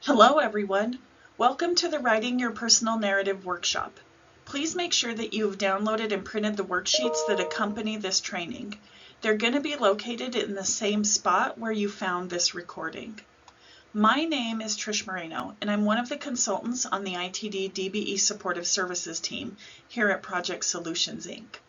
Hello everyone. Welcome to the Writing Your Personal Narrative workshop. Please make sure that you have downloaded and printed the worksheets that accompany this training. They're going to be located in the same spot where you found this recording. My name is Trish Moreno, and I'm one of the consultants on the ITD DBE Supportive Services team here at Project Solutions, Inc.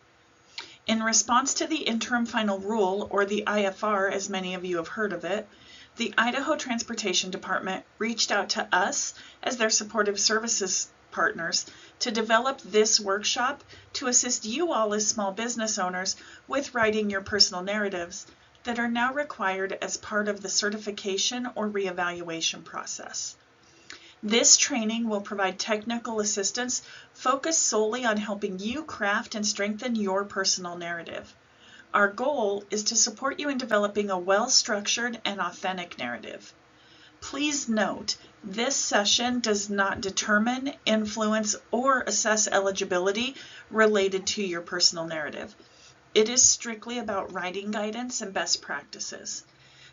In response to the Interim Final Rule, or the IFR as many of you have heard of it, the Idaho Transportation Department reached out to us as their supportive services partners to develop this workshop to assist you all as small business owners with writing your personal narratives that are now required as part of the certification or reevaluation process. This training will provide technical assistance focused solely on helping you craft and strengthen your personal narrative. Our goal is to support you in developing a well-structured and authentic narrative. Please note, this session does not determine, influence, or assess eligibility related to your personal narrative. It is strictly about writing guidance and best practices.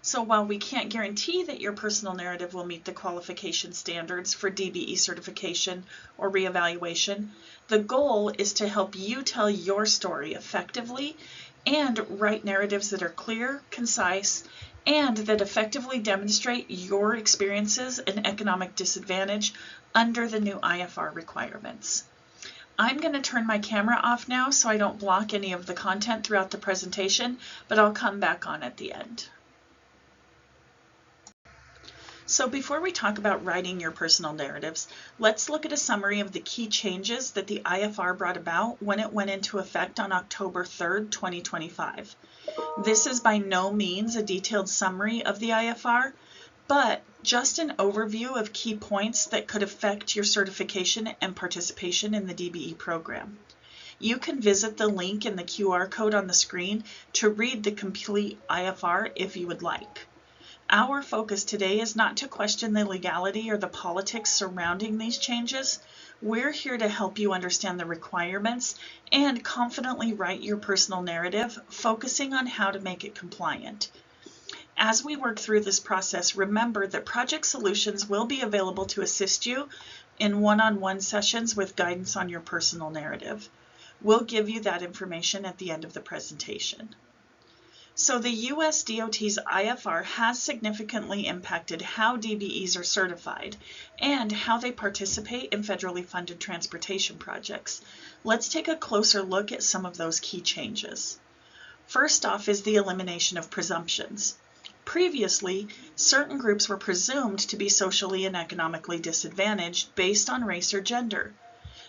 So while we can't guarantee that your personal narrative will meet the qualification standards for DBE certification or reevaluation, the goal is to help you tell your story effectively and write narratives that are clear, concise, and that effectively demonstrate your experiences in economic disadvantage under the new IFR requirements. I'm going to turn my camera off now so I don't block any of the content throughout the presentation, but I'll come back on at the end. So before we talk about writing your personal narratives, let's look at a summary of the key changes that the IFR brought about when it went into effect on October 3rd, 2025. This is by no means a detailed summary of the IFR, but just an overview of key points that could affect your certification and participation in the DBE program. You can visit the link in the QR code on the screen to read the complete IFR if you would like. Our focus today is not to question the legality or the politics surrounding these changes. We're here to help you understand the requirements and confidently write your personal narrative, focusing on how to make it compliant. As we work through this process, remember that Project Solutions will be available to assist you in one-on-one sessions with guidance on your personal narrative. We'll give you that information at the end of the presentation. So the U.S. DOT's IFR has significantly impacted how DBEs are certified and how they participate in federally funded transportation projects. Let's take a closer look at some of those key changes. First off is the elimination of presumptions. Previously, certain groups were presumed to be socially and economically disadvantaged based on race or gender.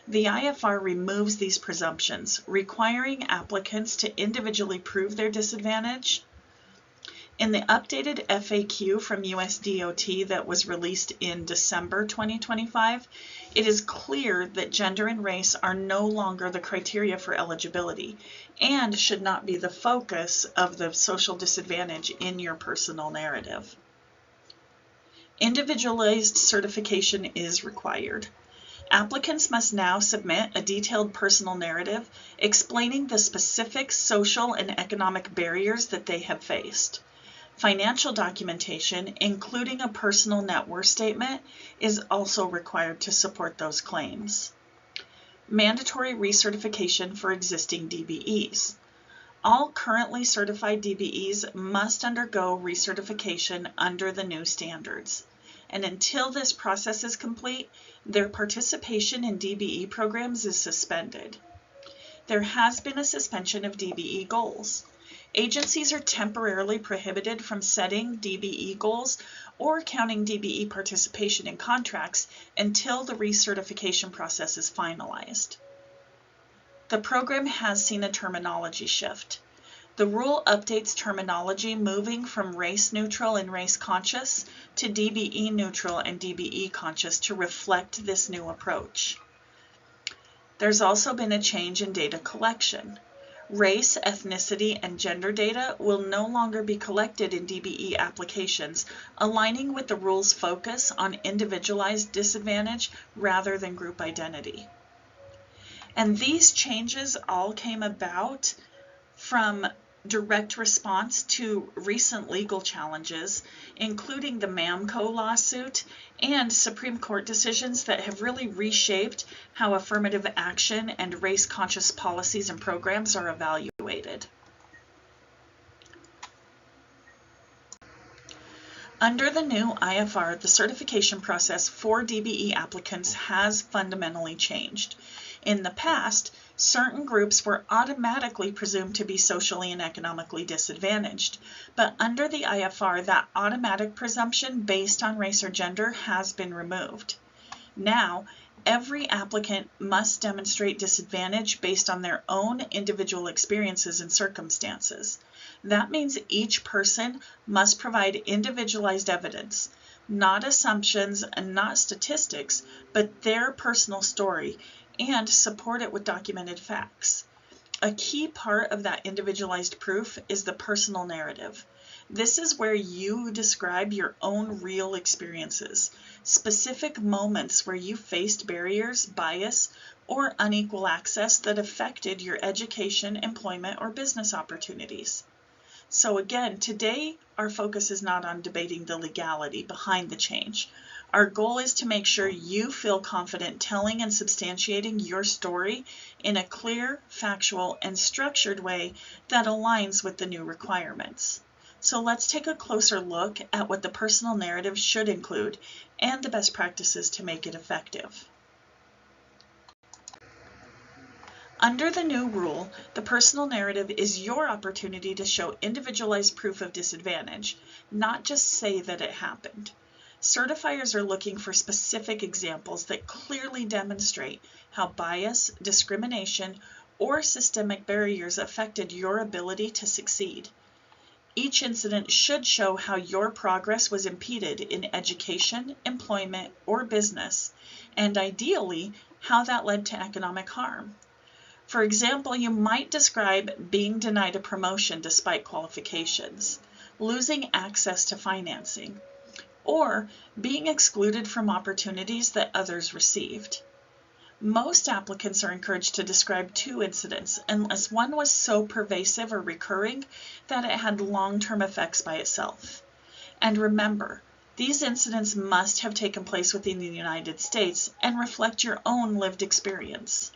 The IFR removes these presumptions, requiring applicants to individually prove their disadvantage. In the updated FAQ from US DOT that was released in December 2025, it is clear that gender and race are no longer the criteria for eligibility and should not be the focus of the social disadvantage in your personal narrative. Individualized certification is required. Applicants must now submit a detailed personal narrative explaining the specific social and economic barriers that they have faced. Financial documentation, including a personal net worth statement, is also required to support those claims. Mandatory recertification for existing DBEs. All currently certified DBEs must undergo recertification under the new standards. And until this process is complete, their participation in DBE programs is suspended. There has been a suspension of DBE goals. Agencies are temporarily prohibited from setting DBE goals or counting DBE participation in contracts until the recertification process is finalized. The program has seen a terminology shift. The rule updates terminology moving from race neutral and race conscious to DBE neutral and DBE conscious to reflect this new approach. There's also been a change in data collection. Race, ethnicity, and gender data will no longer be collected in DBE applications, aligning with the rule's focus on individualized disadvantage rather than group identity. And these changes all came about from direct response to recent legal challenges, including the MAMCO lawsuit and Supreme Court decisions that have really reshaped how affirmative action and race-conscious policies and programs are evaluated. Under the new IFR, the certification process for DBE applicants has fundamentally changed. In the past, certain groups were automatically presumed to be socially and economically disadvantaged, but under the IFR, that automatic presumption based on race or gender has been removed. Now, every applicant must demonstrate disadvantage based on their own individual experiences and circumstances. That means each person must provide individualized evidence, not assumptions and not statistics, but their personal story, and support it with documented facts. A key part of that individualized proof is the personal narrative. This is where you describe your own real experiences, specific moments where you faced barriers, bias, or unequal access that affected your education, employment, or business opportunities. So again, today our focus is not on debating the legality behind the change. Our goal is to make sure you feel confident telling and substantiating your story in a clear, factual, and structured way that aligns with the new requirements. So let's take a closer look at what the personal narrative should include and the best practices to make it effective. Under the new rule, the personal narrative is your opportunity to show individualized proof of disadvantage, not just say that it happened. Certifiers are looking for specific examples that clearly demonstrate how bias, discrimination, or systemic barriers affected your ability to succeed. Each incident should show how your progress was impeded in education, employment, or business, and ideally, how that led to economic harm. For example, you might describe being denied a promotion despite qualifications, losing access to financing, or being excluded from opportunities that others received. Most applicants are encouraged to describe 2 incidents unless one was so pervasive or recurring that it had long-term effects by itself. And remember, these incidents must have taken place within the United States and reflect your own lived experience.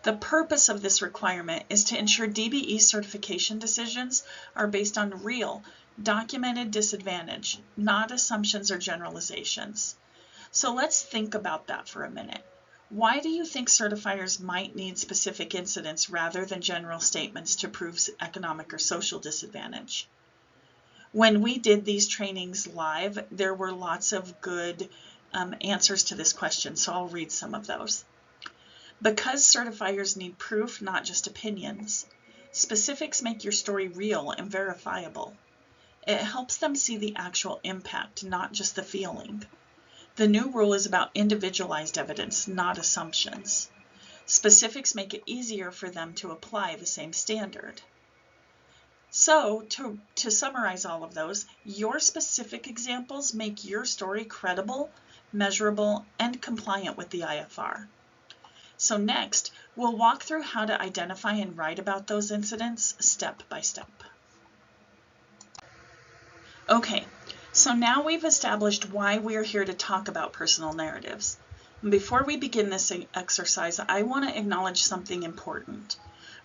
The purpose of this requirement is to ensure DBE certification decisions are based on real, documented disadvantage, not assumptions or generalizations. So let's think about that for a minute. Why do you think certifiers might need specific incidents rather than general statements to prove economic or social disadvantage? When we did these trainings live, there were lots of good answers to this question, so I'll read some of those. Because certifiers need proof, not just opinions, specifics make your story real and verifiable. It helps them see the actual impact, not just the feeling. The new rule is about individualized evidence, not assumptions. Specifics make it easier for them to apply the same standard. So, to summarize all of those, your specific examples make your story credible, measurable, and compliant with the IFR. So next, we'll walk through how to identify and write about those incidents step by step. Okay, so now we've established why we're here to talk about personal narratives. Before we begin this exercise, I want to acknowledge something important.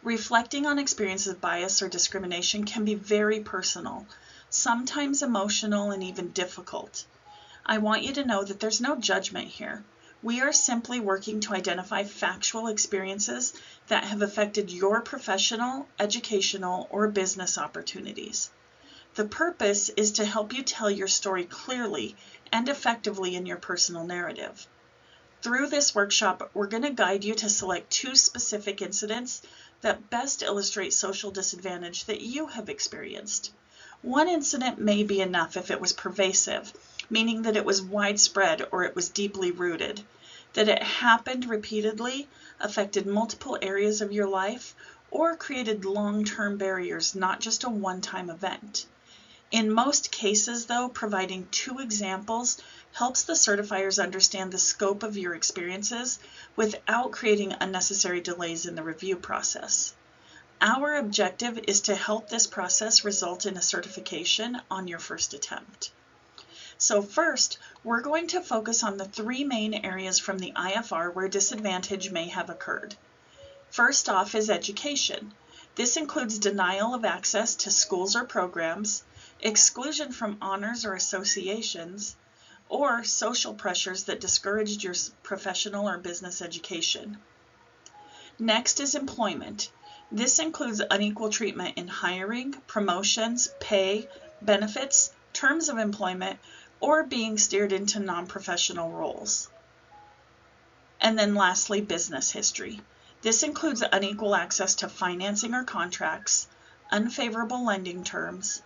Reflecting on experiences of bias or discrimination can be very personal, sometimes emotional and even difficult. I want you to know that there's no judgment here. We are simply working to identify factual experiences that have affected your professional, educational, or business opportunities. The purpose is to help you tell your story clearly and effectively in your personal narrative. Through this workshop, we're going to guide you to select 2 specific incidents that best illustrate social disadvantage that you have experienced. One incident may be enough if it was pervasive, meaning that it was widespread or it was deeply rooted, that it happened repeatedly, affected multiple areas of your life, or created long-term barriers, not just a one-time event. In most cases, though, providing 2 examples helps the certifiers understand the scope of your experiences without creating unnecessary delays in the review process. Our objective is to help this process result in a certification on your first attempt. So first, we're going to focus on the three main areas from the IFR where disadvantage may have occurred. First off is education. This includes denial of access to schools or programs, exclusion from honors or associations, or social pressures that discouraged your professional or business education. Next is employment. This includes unequal treatment in hiring, promotions, pay, benefits, terms of employment, or being steered into non-professional roles. And then lastly, business history. This includes unequal access to financing or contracts, unfavorable lending terms,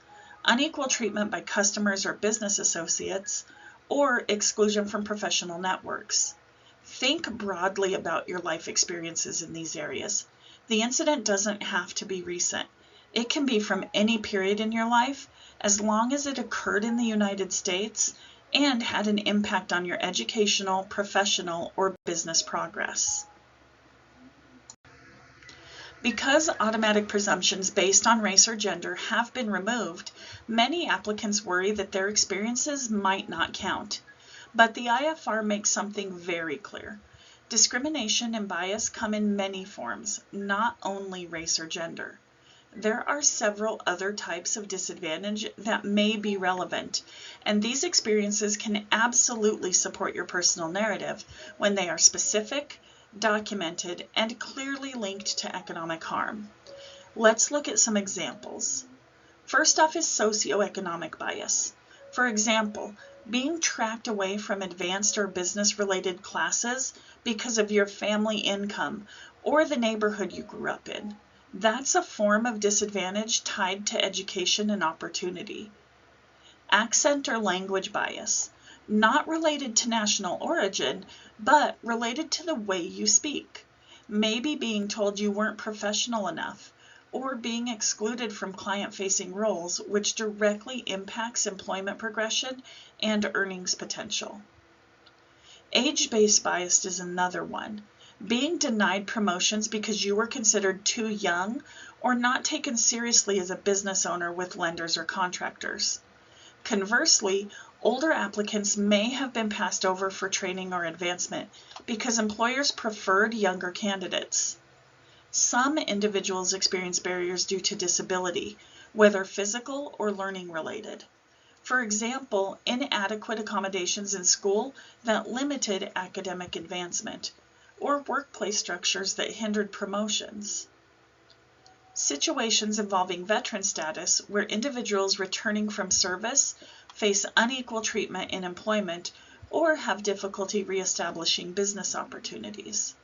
unequal treatment by customers or business associates, or exclusion from professional networks. Think broadly about your life experiences in these areas. The incident doesn't have to be recent. It can be from any period in your life, as long as it occurred in the United States and had an impact on your educational, professional, or business progress. Because automatic presumptions based on race or gender have been removed, many applicants worry that their experiences might not count. But the IFR makes something very clear. Discrimination and bias come in many forms, not only race or gender. There are several other types of disadvantage that may be relevant, and these experiences can absolutely support your personal narrative when they are specific, documented, and clearly linked to economic harm. Let's look at some examples. First off is socioeconomic bias. For example, being tracked away from advanced or business-related classes because of your family income or the neighborhood you grew up in. That's a form of disadvantage tied to education and opportunity. Accent or language bias. Not related to national origin, but related to the way you speak. Maybe being told you weren't professional enough, or being excluded from client-facing roles, which directly impacts employment progression and earnings potential. Age-based bias is another one. Being denied promotions because you were considered too young or not taken seriously as a business owner with lenders or contractors. Conversely, older applicants may have been passed over for training or advancement because employers preferred younger candidates. Some individuals experience barriers due to disability, whether physical or learning related. For example, inadequate accommodations in school that limited academic advancement, or workplace structures that hindered promotions. Situations involving veteran status where individuals returning from service face unequal treatment in employment or have difficulty reestablishing business opportunities.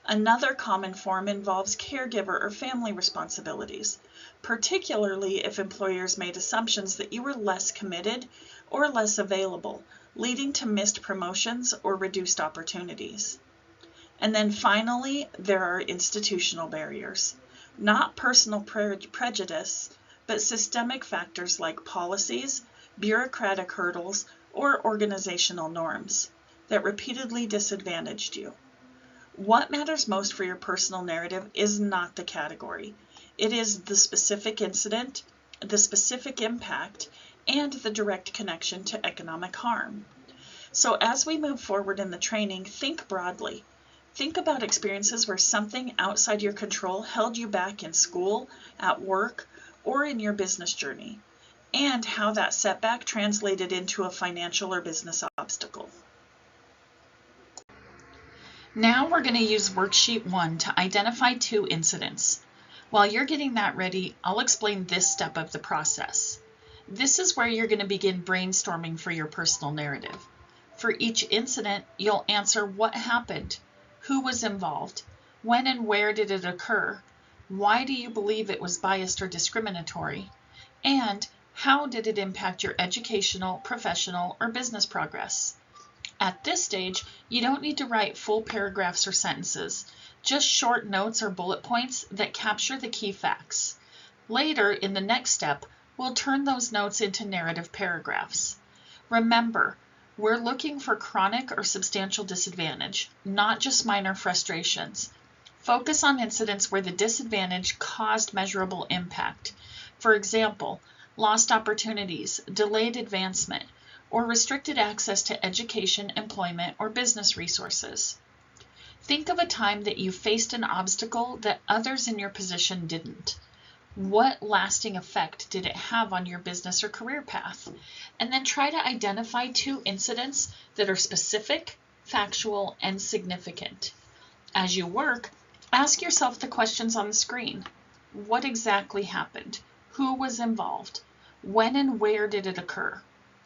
Another common form involves caregiver or family responsibilities, particularly if employers made assumptions that you were less committed or less available, leading to missed promotions or reduced opportunities. And then finally, there are institutional barriers. Not personal prejudice, but systemic factors like policies, bureaucratic hurdles, or organizational norms that repeatedly disadvantaged you. What matters most for your personal narrative is not the category. It is the specific incident, the specific impact, and the direct connection to economic harm. So as we move forward in the training, think broadly. Think about experiences where something outside your control held you back in school, at work, or in your business journey, and how that setback translated into a financial or business obstacle. Now we're going to use Worksheet 1 to identify 2 incidents. While you're getting that ready, I'll explain this step of the process. This is where you're going to begin brainstorming for your personal narrative. For each incident, you'll answer what happened, who was involved, when and where did it occur, why do you believe it was biased or discriminatory, and how did it impact your educational, professional, or business progress. At this stage, you don't need to write full paragraphs or sentences, just short notes or bullet points that capture the key facts. Later, in the next step, we'll turn those notes into narrative paragraphs. Remember, we're looking for chronic or substantial disadvantage, not just minor frustrations. Focus on incidents where the disadvantage caused measurable impact. For example, lost opportunities, delayed advancement, or restricted access to education, employment, or business resources. Think of a time that you faced an obstacle that others in your position didn't. What lasting effect did it have on your business or career path? And then try to identify 2 incidents that are specific, factual, and significant. As you work, ask yourself the questions on the screen. What exactly happened? Who was involved? When and where did it occur?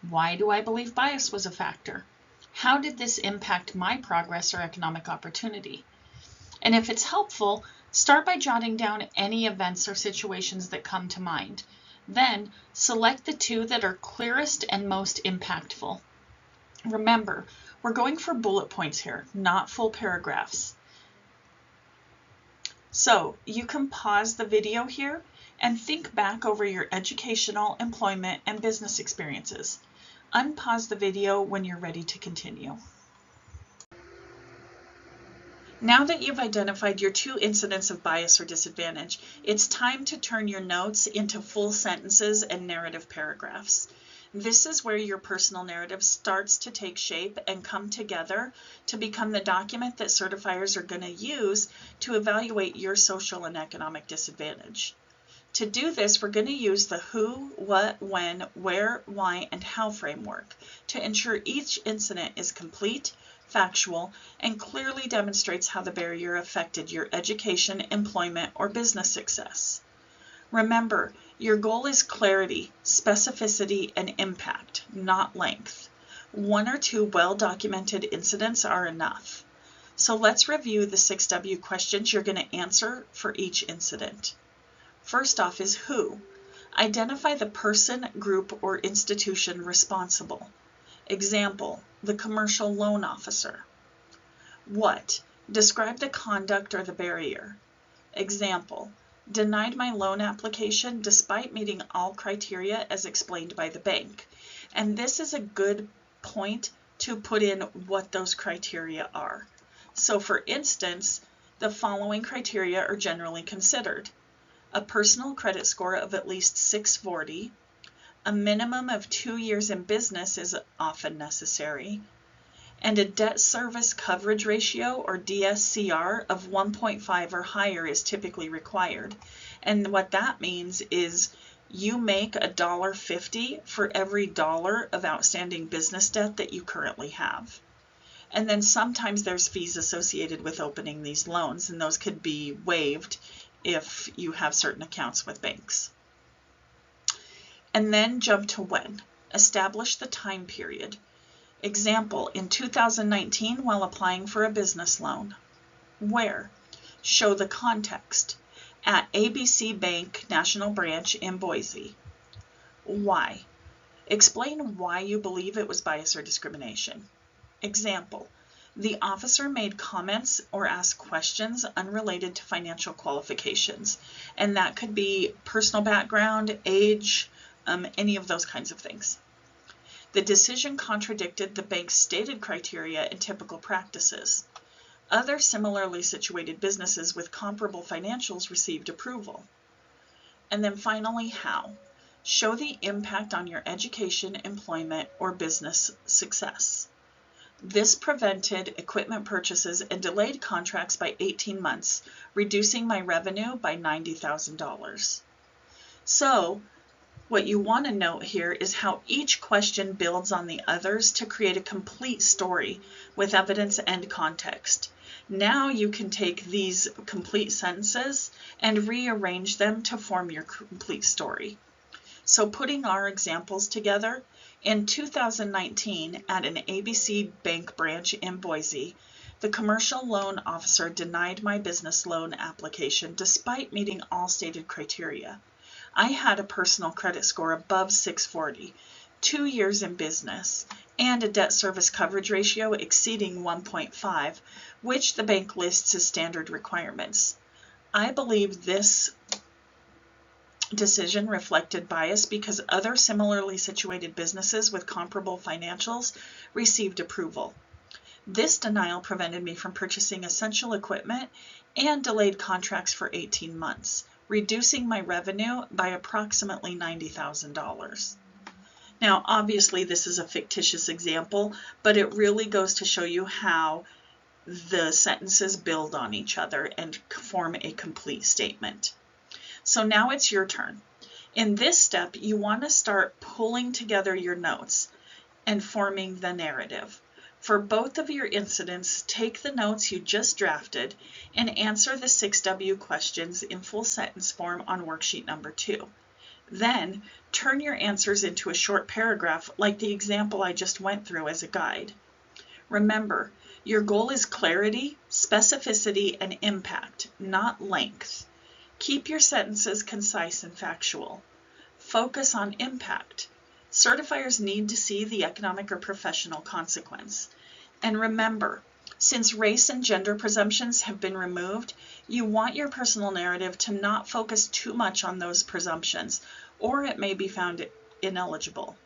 Why do I believe bias was a factor? How did this impact my progress or economic opportunity? And if it's helpful, start by jotting down any events or situations that come to mind. Then, select the 2 that are clearest and most impactful. Remember, we're going for bullet points here, not full paragraphs. So, you can pause the video here and think back over your educational, employment, and business experiences. Unpause the video when you're ready to continue. Now that you've identified your 2 incidents of bias or disadvantage, it's time to turn your notes into full sentences and narrative paragraphs. This is where your personal narrative starts to take shape and come together to become the document that certifiers are going to use to evaluate your social and economic disadvantage. To do this, we're going to use the who, what, when, where, why, and how framework to ensure each incident is complete, factual, and clearly demonstrates how the barrier affected your education, employment, or business success. Remember, your goal is clarity, specificity, and impact, not length. 1 or 2 well-documented incidents are enough. So let's review the 6W questions you're going to answer for each incident. First off is who. Identify the person, group, or institution responsible. Example, the commercial loan officer. What? Describe the conduct or the barrier. Example, denied my loan application despite meeting all criteria as explained by the bank. And this is a good point to put in what those criteria are. So for instance, the following criteria are generally considered. A personal credit score of at least 640, a minimum of 2 years in business is often necessary, and a debt service coverage ratio or DSCR of 1.5 or higher is typically required. And what that means is you make $1.50 for every dollar of outstanding business debt that you currently have. And then sometimes there's fees associated with opening these loans, and those could be waived if you have certain accounts with banks. And then jump to when. Establish the time period. Example, in 2019 while applying for a business loan. Where? Show the context. At ABC Bank National Branch in Boise. Why? Explain why you believe it was bias or discrimination. Example, the officer made comments or asked questions unrelated to financial qualifications, and that could be personal background, age, any of those kinds of things. The decision contradicted the bank's stated criteria and typical practices. Other similarly situated businesses with comparable financials received approval. And then finally, how? Show the impact on your education, employment, or business success. This prevented equipment purchases and delayed contracts by 18 months, reducing my revenue by $90,000. So, what you want to note here is how each question builds on the others to create a complete story with evidence and context. Now you can take these complete sentences and rearrange them to form your complete story. So putting our examples together, in 2019 at an ABC Bank branch in Boise, the commercial loan officer denied my business loan application despite meeting all stated criteria. I had a personal credit score above 640, 2 years in business, and a debt service coverage ratio exceeding 1.5, which the bank lists as standard requirements. I believe this decision reflected bias because other similarly situated businesses with comparable financials received approval. This denial prevented me from purchasing essential equipment and delayed contracts for 18 months, reducing my revenue by approximately $90,000. Now, obviously, this is a fictitious example, but it really goes to show you how the sentences build on each other and form a complete statement. So now it's your turn. In this step, you want to start pulling together your notes and forming the narrative. For both of your incidents, take the notes you just drafted and answer the 6W questions in full sentence form on worksheet number 2. Then, turn your answers into a short paragraph like the example I just went through as a guide. Remember, your goal is clarity, specificity, and impact, not length. Keep your sentences concise and factual. Focus on impact. Certifiers need to see the economic or professional consequence. And remember, since race and gender presumptions have been removed, you want your personal narrative to not focus too much on those presumptions, or it may be found ineligible.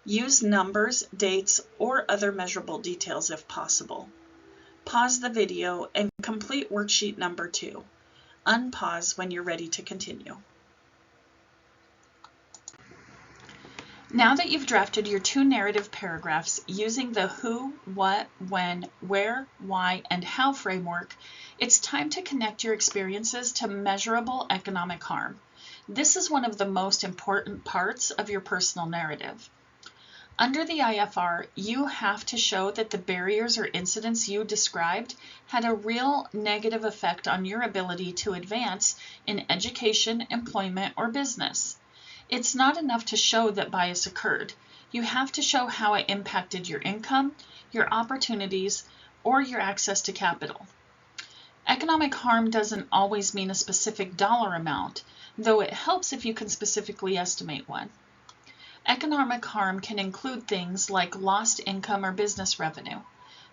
Use numbers, dates, or other measurable details if possible. Pause the video and complete worksheet number 2. Unpause when you're ready to continue. Now that you've drafted your 2 narrative paragraphs using the who, what, when, where, why, and how framework, it's time to connect your experiences to measurable economic harm. This is one of the most important parts of your personal narrative. Under the IFR, you have to show that the barriers or incidents you described had a real negative effect on your ability to advance in education, employment, or business. It's not enough to show that bias occurred. You have to show how it impacted your income, your opportunities, or your access to capital. Economic harm doesn't always mean a specific dollar amount, though it helps if you can specifically estimate one. Economic harm can include things like lost income or business revenue,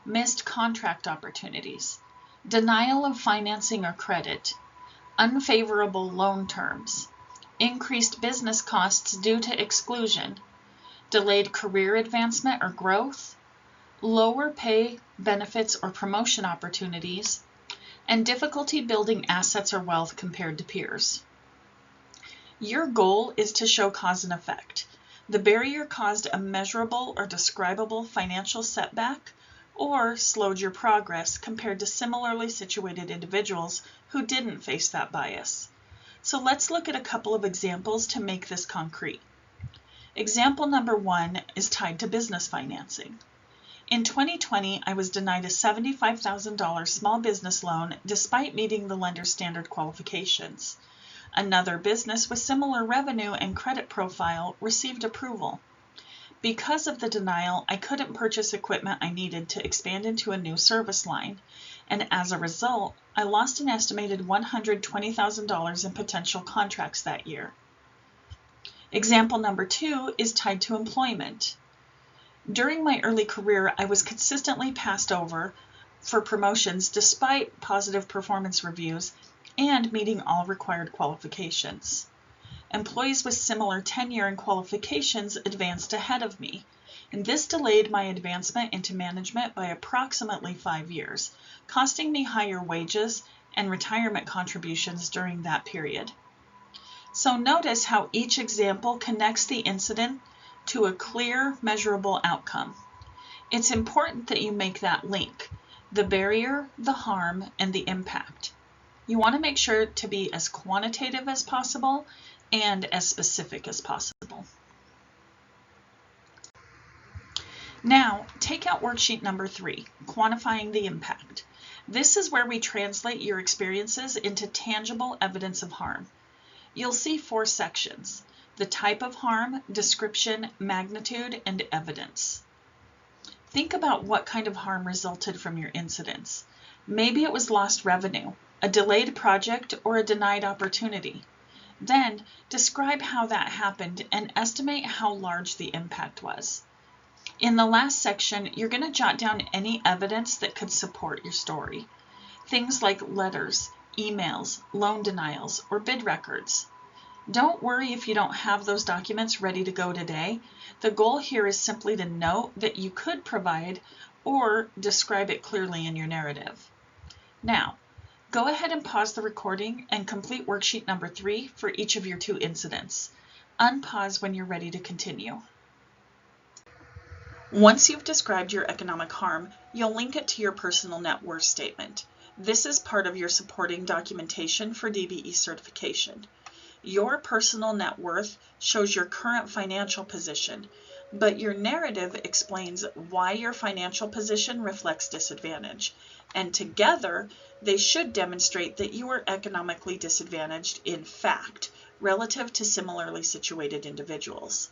missed contract opportunities, denial of financing or credit, unfavorable loan terms, increased business costs due to exclusion, delayed career advancement or growth, lower pay, benefits, or promotion opportunities, and difficulty building assets or wealth compared to peers. Your goal is to show cause and effect. The barrier caused a measurable or describable financial setback or slowed your progress compared to similarly situated individuals who didn't face that bias. So let's look at a couple of examples to make this concrete. Example number 1 is tied to business financing. In 2020, I was denied a $75,000 small business loan despite meeting the lender's standard qualifications. Another business with similar revenue and credit profile received approval. Because of the denial, I couldn't purchase equipment I needed to expand into a new service line, and as a result, I lost an estimated $120,000 in potential contracts that year. Example number 2 is tied to employment. During my early career, I was consistently passed over for promotions despite positive performance reviews and meeting all required qualifications. Employees with similar tenure and qualifications advanced ahead of me, and this delayed my advancement into management by approximately 5 years, costing me higher wages and retirement contributions during that period. So notice how each example connects the incident to a clear, measurable outcome. It's important that you make that link, the barrier, the harm, and the impact. You want to make sure to be as quantitative as possible and as specific as possible. Now, take out worksheet number 3, quantifying the impact. This is where we translate your experiences into tangible evidence of harm. You'll see 4 sections: the type of harm, description, magnitude, and evidence. Think about what kind of harm resulted from your incidents. Maybe it was lost revenue, a delayed project, or a denied opportunity. Then, describe how that happened and estimate how large the impact was. In the last section, you're going to jot down any evidence that could support your story. Things like letters, emails, loan denials, or bid records. Don't worry if you don't have those documents ready to go today. The goal here is simply to note that you could provide or describe it clearly in your narrative. Now, go ahead and pause the recording and complete worksheet number 3 for each of your 2 incidents. Unpause when you're ready to continue. Once you've described your economic harm, you'll link it to your personal net worth statement. This is part of your supporting documentation for DBE certification. Your personal net worth shows your current financial position, but your narrative explains why your financial position reflects disadvantage, and together they should demonstrate that you are economically disadvantaged in fact, relative to similarly situated individuals.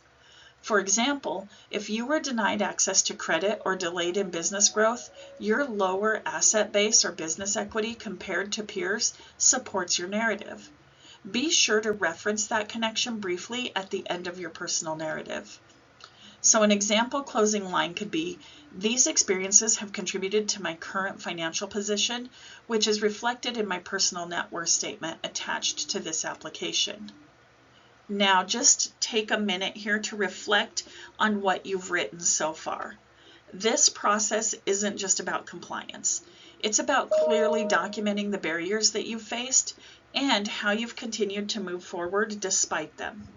For example, if you were denied access to credit or delayed in business growth, your lower asset base or business equity compared to peers supports your narrative. Be sure to reference that connection briefly at the end of your personal narrative. So an example closing line could be, these experiences have contributed to my current financial position, which is reflected in my personal net worth statement attached to this application. Now just take a minute here to reflect on what you've written so far. This process isn't just about compliance. It's about clearly documenting the barriers that you've faced and how you've continued to move forward despite them.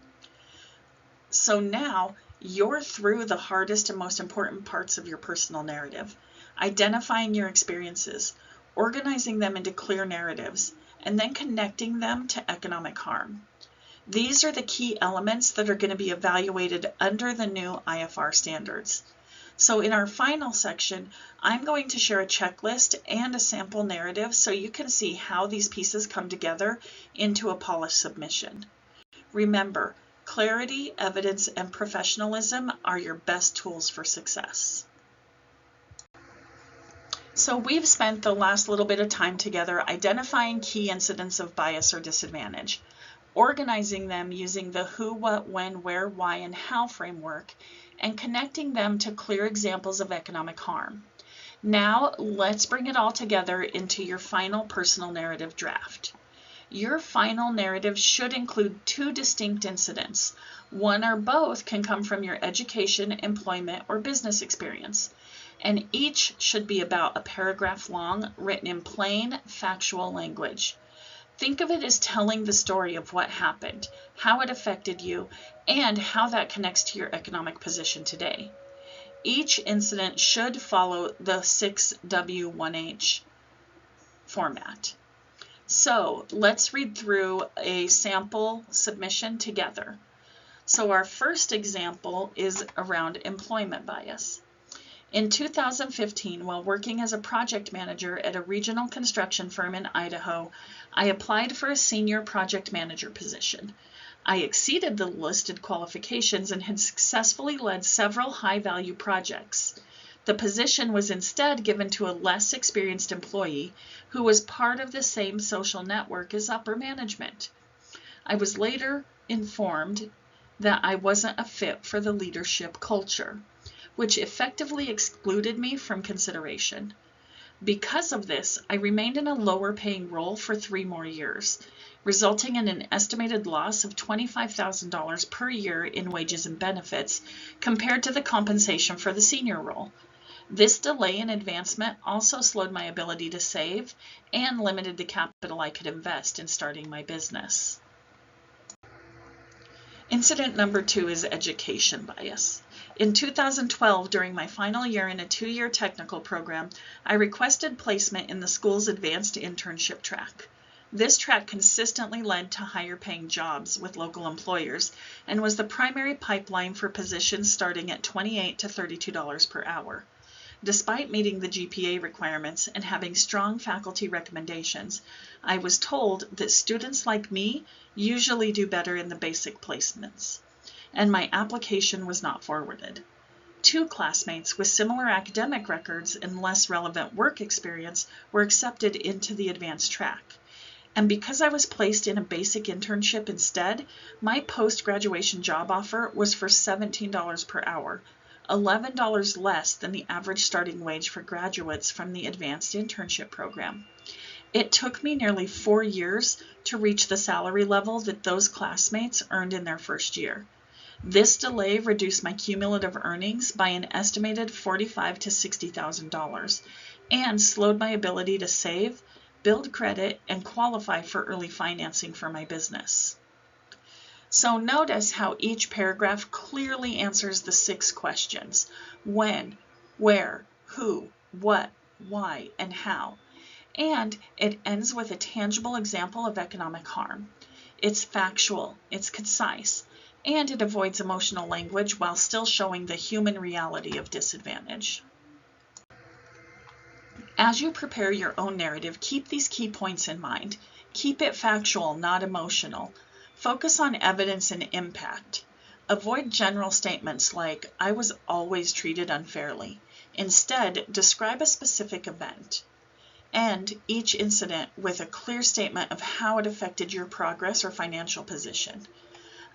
So now you're through the hardest and most important parts of your personal narrative, identifying your experiences, organizing them into clear narratives, and then connecting them to economic harm. These are the key elements that are going to be evaluated under the new IFR standards. So in our final section, I'm going to share a checklist and a sample narrative so you can see how these pieces come together into a polished submission. Remember, clarity, evidence, and professionalism are your best tools for success. So we've spent the last little bit of time together identifying key incidents of bias or disadvantage, organizing them using the who, what, when, where, why, and how framework, and connecting them to clear examples of economic harm. Now let's bring it all together into your final personal narrative draft. Your final narrative should include 2 distinct incidents. One or both can come from your education, employment, or business experience, and each should be about a paragraph long, written in plain, factual language. Think of it as telling the story of what happened, how it affected you, and how that connects to your economic position today. Each incident should follow the 6W1H format. So let's read through a sample submission together. So our first example is around employment bias. In 2015, while working as a project manager at a regional construction firm in Idaho, I applied for a senior project manager position. I exceeded the listed qualifications and had successfully led several high-value projects. The position was instead given to a less experienced employee who was part of the same social network as upper management. I was later informed that I wasn't a fit for the leadership culture, which effectively excluded me from consideration. Because of this, I remained in a lower paying role for 3 more years, resulting in an estimated loss of $25,000 per year in wages and benefits compared to the compensation for the senior role. This delay in advancement also slowed my ability to save and limited the capital I could invest in starting my business. Incident number 2 is education bias. In 2012, during my final year in a 2-year technical program, I requested placement in the school's advanced internship track. This track consistently led to higher paying jobs with local employers and was the primary pipeline for positions starting at $28 to $32 per hour. Despite meeting the GPA requirements and having strong faculty recommendations, I was told that students like me usually do better in the basic placements, and my application was not forwarded. 2 classmates with similar academic records and less relevant work experience were accepted into the advanced track. And because I was placed in a basic internship instead, my post-graduation job offer was for $17 per hour, $11 less than the average starting wage for graduates from the advanced internship program. It took me nearly 4 years to reach the salary level that those classmates earned in their first year. This delay reduced my cumulative earnings by an estimated $45,000 to $60,000 and slowed my ability to save, build credit, and qualify for early financing for my business. So notice how each paragraph clearly answers the 6 questions: when, where, who, what, why, and how. And it ends with a tangible example of economic harm. It's factual, it's concise, and it avoids emotional language while still showing the human reality of disadvantage. As you prepare your own narrative, keep these key points in mind. Keep it factual, not emotional. Focus on evidence and impact. Avoid general statements like, "I was always treated unfairly." Instead, describe a specific event. End each incident with a clear statement of how it affected your progress or financial position.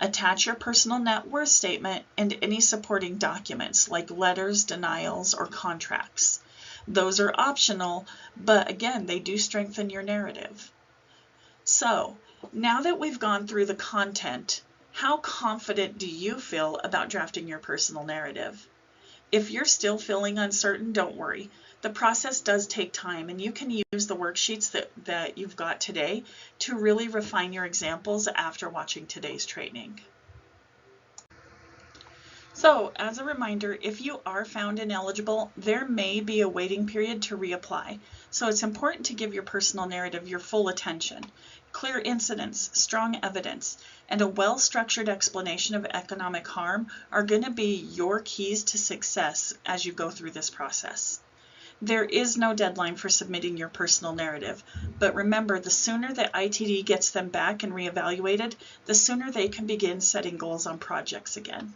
Attach your personal net worth statement and any supporting documents like letters, denials, or contracts. Those are optional, but again, they do strengthen your narrative. So, now that we've gone through the content, how confident do you feel about drafting your personal narrative? If you're still feeling uncertain, don't worry. The process does take time, and you can use the worksheets that you've got today to really refine your examples after watching today's training. So, as a reminder, if you are found ineligible, there may be a waiting period to reapply. So it's important to give your personal narrative your full attention. Clear incidents, strong evidence, and a well-structured explanation of economic harm are going to be your keys to success as you go through this process. There is no deadline for submitting your personal narrative, but remember, the sooner that ITD gets them back and reevaluated, the sooner they can begin setting goals on projects again.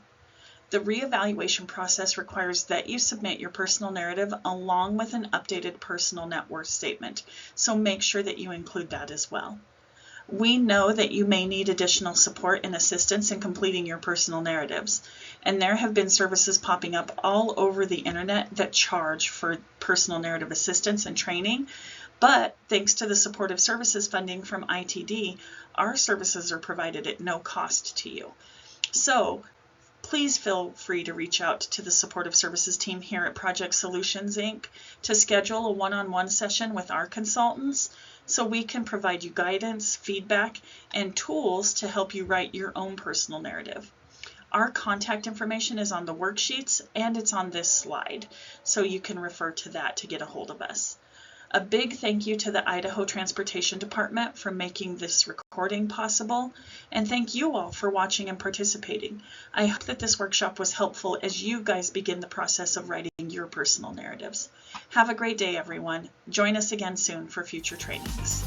The reevaluation process requires that you submit your personal narrative along with an updated personal net worth statement, so make sure that you include that as well. We know that you may need additional support and assistance in completing your personal narratives, and there have been services popping up all over the internet that charge for personal narrative assistance and training, but thanks to the supportive services funding from ITD, our services are provided at no cost to you. So, please feel free to reach out to the supportive services team here at Project Solutions, Inc. to schedule a one-on-one session with our consultants so we can provide you guidance, feedback, and tools to help you write your own personal narrative. Our contact information is on the worksheets and it's on this slide, so you can refer to that to get a hold of us. A big thank you to the Idaho Transportation Department for making this recording possible, and thank you all for watching and participating. I hope that this workshop was helpful as you guys begin the process of writing your personal narratives. Have a great day, everyone. Join us again soon for future trainings.